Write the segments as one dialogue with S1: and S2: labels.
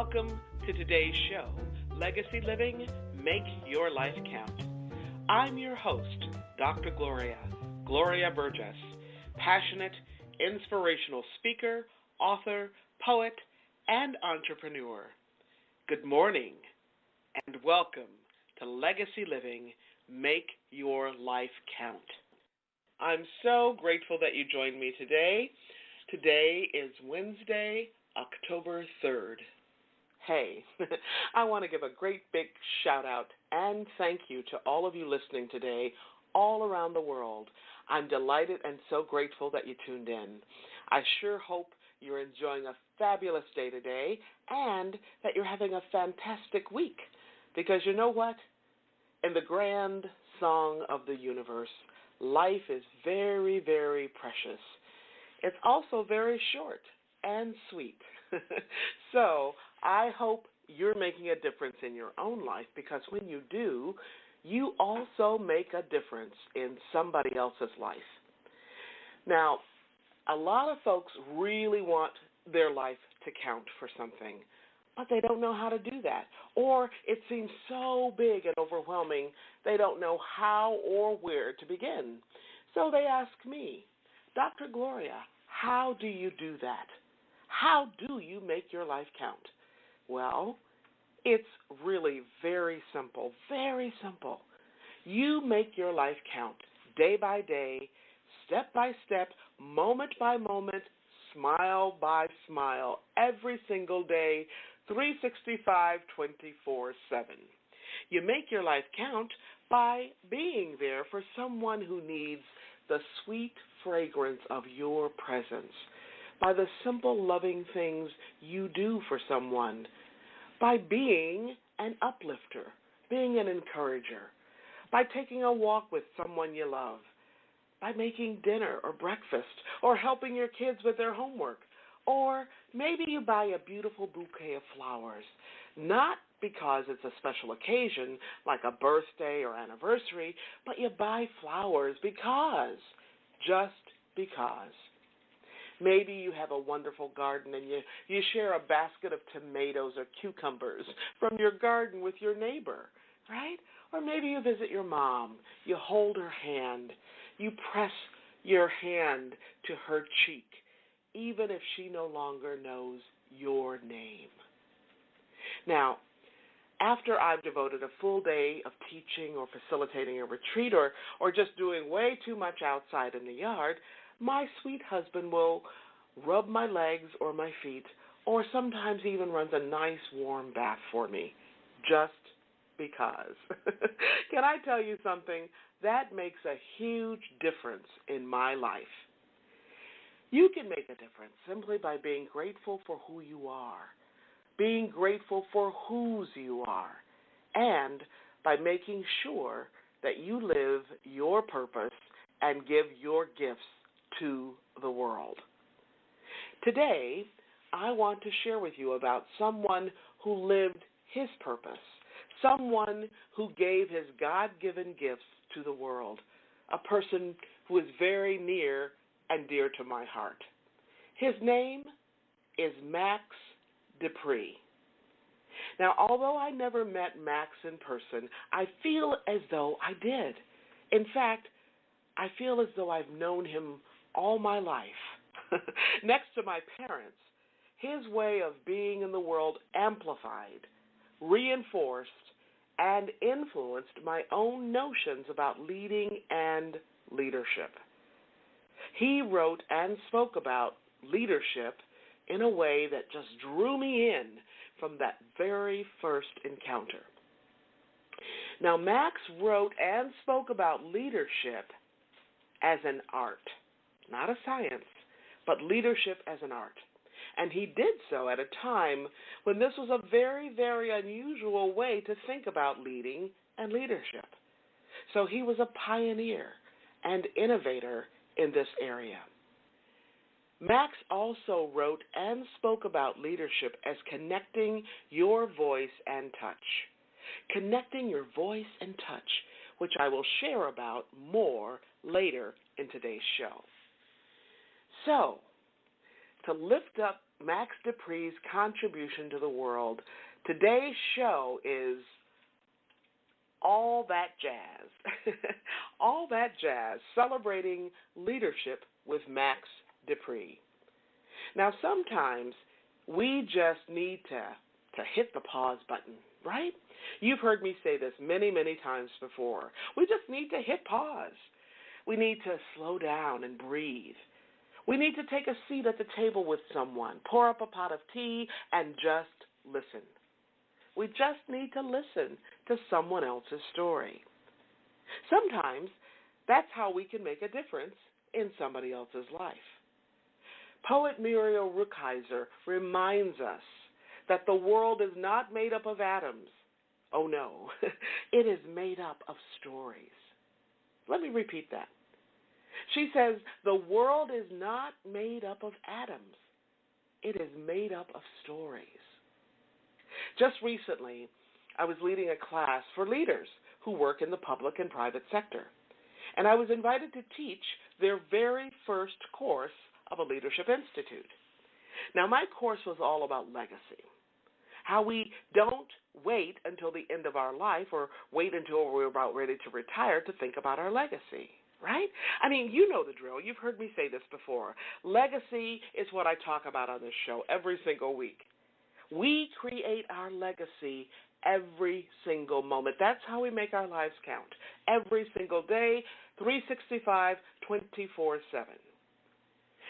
S1: Welcome to today's show, Legacy Living, Make Your Life Count. I'm your host, Dr. Gloria Burgess, passionate, inspirational speaker, author, poet, and entrepreneur. Good morning, and welcome to Legacy Living, Make Your Life Count. I'm so grateful that you joined me today. Today is Wednesday, October 3rd. Hey, I want to give a great big shout out and thank you to all of you listening today all around the world. I'm delighted and so grateful that you tuned in. I sure hope you're enjoying a fabulous day today and that you're having a fantastic week, because you know what? In the grand song of the universe, life is very, very precious. It's also very short and sweet. So I hope you're making a difference in your own life, because when you do, you also make a difference in somebody else's life. Now, a lot of folks really want their life to count for something, but they don't know how to do that. Or it seems so big and overwhelming, they don't know how or where to begin. So they ask me, Dr. Gloria, how do you do that? How do you make your life count? Well, it's really very simple, very simple. You make your life count day by day, step by step, moment by moment, smile by smile, every single day, 365, 24/7. You make your life count by being there for someone who needs the sweet fragrance of your presence, by the simple, loving things you do for someone, by being an uplifter, being an encourager, by taking a walk with someone you love, by making dinner or breakfast, or helping your kids with their homework, or maybe you buy a beautiful bouquet of flowers, not because it's a special occasion like a birthday or anniversary, but you buy flowers just because. Maybe you have a wonderful garden and you share a basket of tomatoes or cucumbers from your garden with your neighbor, right? Or maybe you visit your mom, you hold her hand, you press your hand to her cheek, even if she no longer knows your name. Now, after I've devoted a full day of teaching or facilitating a retreat or just doing way too much outside in the yard, my sweet husband will rub my legs or my feet, or sometimes even runs a nice warm bath for me, just because. Can I tell you something? That makes a huge difference in my life. You can make a difference simply by being grateful for who you are, being grateful for whose you are, and by making sure that you live your purpose and give your gifts to the world. Today, I want to share with you about someone who lived his purpose, someone who gave his God-given gifts to the world, a person who is very near and dear to my heart. His name is Max Dupree. Now, although I never met Max in person, I feel as though I did. In fact, I feel as though I've known him all my life. Next to my parents, his way of being in the world amplified, reinforced, and influenced my own notions about leading and leadership. He wrote and spoke about leadership in a way that just drew me in from that very first encounter. Now, Max wrote and spoke about leadership as an art, not a science, but leadership as an art. And he did so at a time when this was a very, very unusual way to think about leading and leadership. So he was a pioneer and innovator in this area. Max also wrote and spoke about leadership as connecting your voice and touch. Connecting your voice and touch, which I will share about more later in today's show. So, to lift up Max Dupree's contribution to the world. Today's show is all that jazz. All that jazz, celebrating leadership with Max Dupree. Now, sometimes we just need to hit the pause button, right? You've heard me say this many, many times before. We just need to hit pause. We need to slow down and breathe. We need to take a seat at the table with someone, pour up a pot of tea, and just listen. We just need to listen to someone else's story. Sometimes that's how we can make a difference in somebody else's life. Poet Muriel Rukeyser reminds us that the world is not made up of atoms. Oh no, it is made up of stories. Let me repeat that. She says, the world is not made up of atoms. It is made up of stories. Just recently, I was leading a class for leaders who work in the public and private sector, and I was invited to teach their very first course of a leadership institute. Now, my course was all about legacy, how we don't wait until the end of our life or wait until we're about ready to retire to think about our legacy, right? I mean, you know the drill. You've heard me say this before. Legacy is what I talk about on this show every single week. We create our legacy every single moment. That's how we make our lives count. Every single day, 365, 24/7.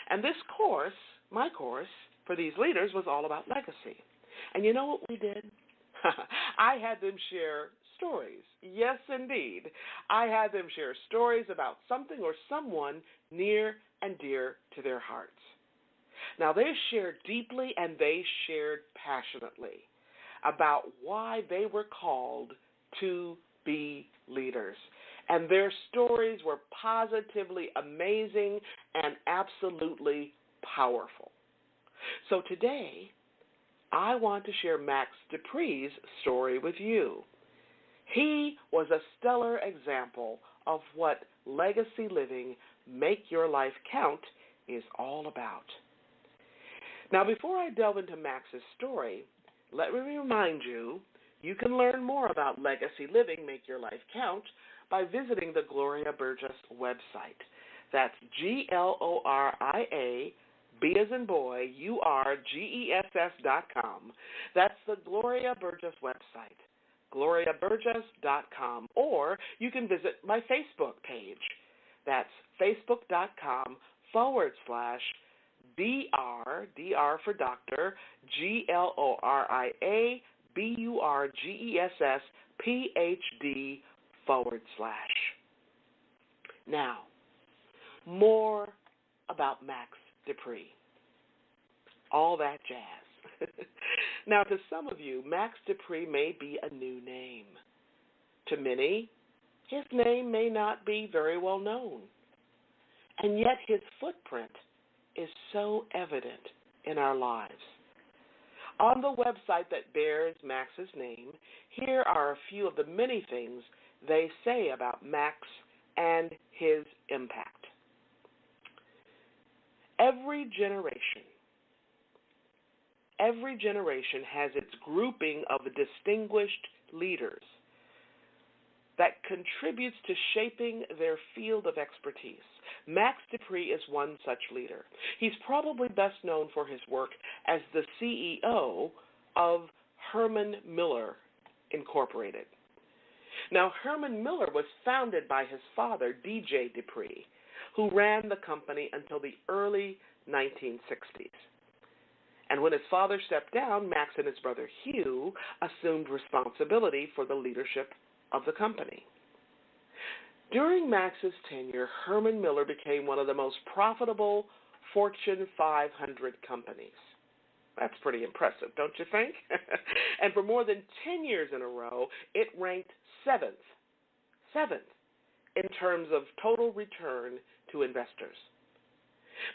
S1: And this course, my course, for these leaders was all about legacy. And you know what we did? I had them share stories. Yes, indeed. I had them share stories about something or someone near and dear to their hearts. Now, they shared deeply and they shared passionately about why they were called to be leaders. And their stories were positively amazing and absolutely powerful. So today, I want to share Max Dupree's story with you. He was a stellar example of what legacy living, make your life count, is all about. Now, before I delve into Max's story, let me remind you, you can learn more about legacy living, make your life count, by visiting the Gloria Burgess website. That's Gloria, B as in boy, URGESS.com. That's the Gloria Burgess website, GloriaBurgess.com. Or you can visit my Facebook page. That's Facebook.com/DR for doctor, GloriaBurgess, PhD. Now, more about Max Dupree. All that jazz. Now, to some of you, Max Dupree may be a new name. To many, his name may not be very well known. And yet his footprint is so evident in our lives. On the website that bears Max's name, here are a few of the many things they say about Max and his impact. Every generation has its grouping of distinguished leaders that contributes to shaping their field of expertise. Max Dupree is one such leader. He's probably best known for his work as the CEO of Herman Miller Incorporated. Now, Herman Miller was founded by his father, D.J. Dupree, who ran the company until the early 1960s. And when his father stepped down, Max and his brother Hugh assumed responsibility for the leadership of the company. During Max's tenure, Herman Miller became one of the most profitable Fortune 500 companies. That's pretty impressive, don't you think? And for more than 10 years in a row, it ranked seventh in terms of total return to investors.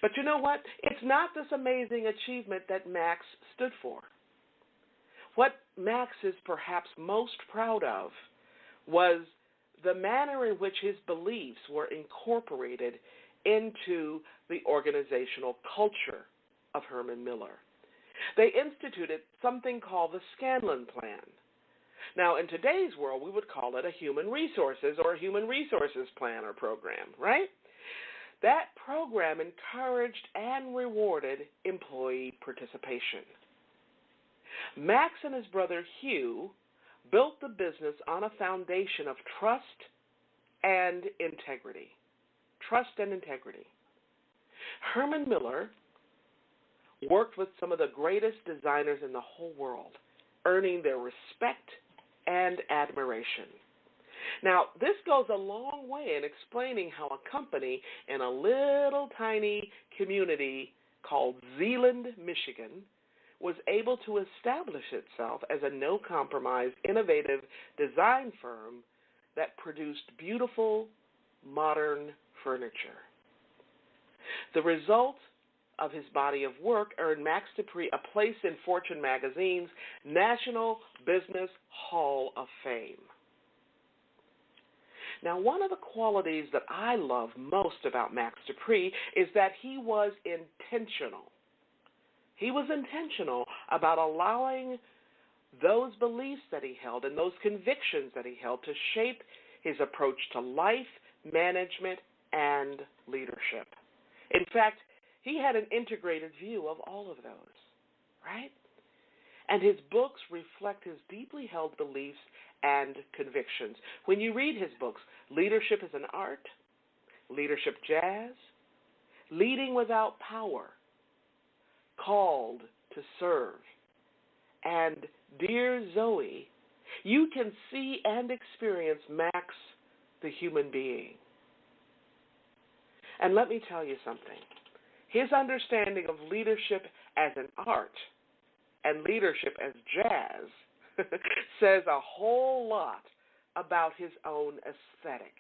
S1: But you know what? It's not this amazing achievement that Max stood for. What Max is perhaps most proud of was the manner in which his beliefs were incorporated into the organizational culture of Herman Miller. They instituted something called the Scanlon Plan. Now, in today's world, we would call it a human resources or a human resources plan or program, right? That program encouraged and rewarded employee participation. Max and his brother Hugh built the business on a foundation of trust and integrity. Trust and integrity. Herman Miller worked with some of the greatest designers in the whole world, earning their respect and admiration. Now, this goes a long way in explaining how a company in a little tiny community called Zeeland, Michigan, was able to establish itself as a no-compromise, innovative design firm that produced beautiful, modern furniture. The result of his body of work earned Max Dupree a place in Fortune magazine's National Business Hall of Fame. Now, one of the qualities that I love most about Max Dupree is that he was intentional. He was intentional about allowing those beliefs that he held and those convictions that he held to shape his approach to life, management, and leadership. In fact, he had an integrated view of all of those, right? And his books reflect his deeply held beliefs and convictions. When you read his books, Leadership is an Art, Leadership Jazz, Leading Without Power, Called to Serve, and Dear Zoe, you can see and experience Max, the human being. And let me tell you something. His understanding of leadership as an art and leadership as jazz says a whole lot about his own aesthetic.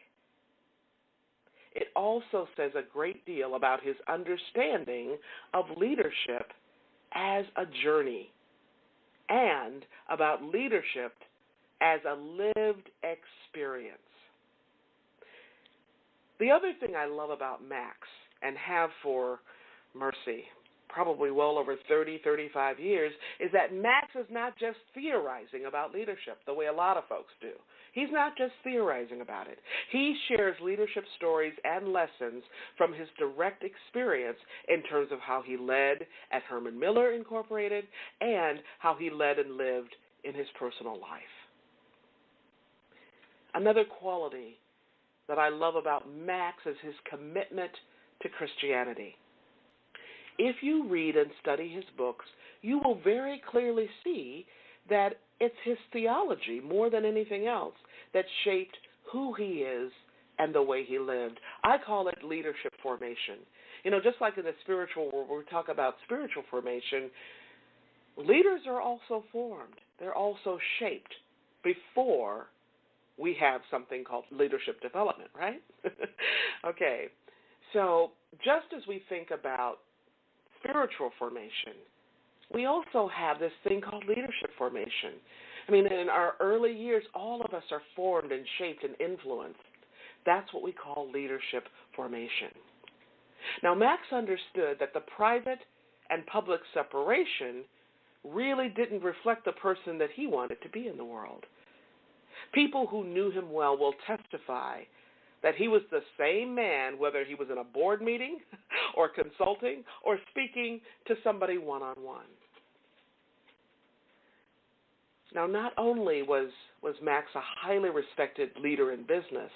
S1: It also says a great deal about his understanding of leadership as a journey and about leadership as a lived experience. The other thing I love about Max, and have for mercy, probably well over 30, 35 years, is that Max is not just theorizing about leadership the way a lot of folks do. He's not just theorizing about it. He shares leadership stories and lessons from his direct experience in terms of how he led at Herman Miller Incorporated and how he led and lived in his personal life. Another quality that I love about Max is his commitment to Christianity. If you read and study his books, you will very clearly see that it's his theology more than anything else that shaped who he is and the way he lived. I call it leadership formation. You know, just like in the spiritual world, where we talk about spiritual formation, leaders are also formed. They're also shaped before we have something called leadership development, right? Okay, so just as we think about spiritual formation, we also have this thing called leadership formation. I mean, in our early years, all of us are formed and shaped and influenced. That's what we call leadership formation. Now, Max understood that the private and public separation really didn't reflect the person that he wanted to be in the world. People who knew him well will testify that he was the same man whether he was in a board meeting or consulting or speaking to somebody one-on-one. Now, not only was Max a highly respected leader in business,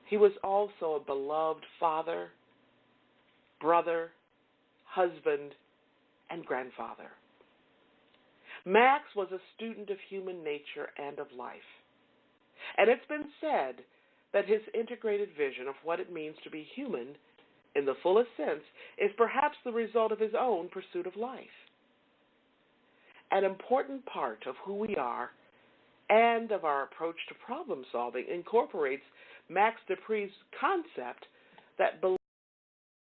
S1: he was also a beloved father, brother, husband, and grandfather. Max was a student of human nature and of life. And it's been said that his integrated vision of what it means to be human in the fullest sense is perhaps the result of his own pursuit of life. An important part of who we are and of our approach to problem solving incorporates Max Dupree's concept that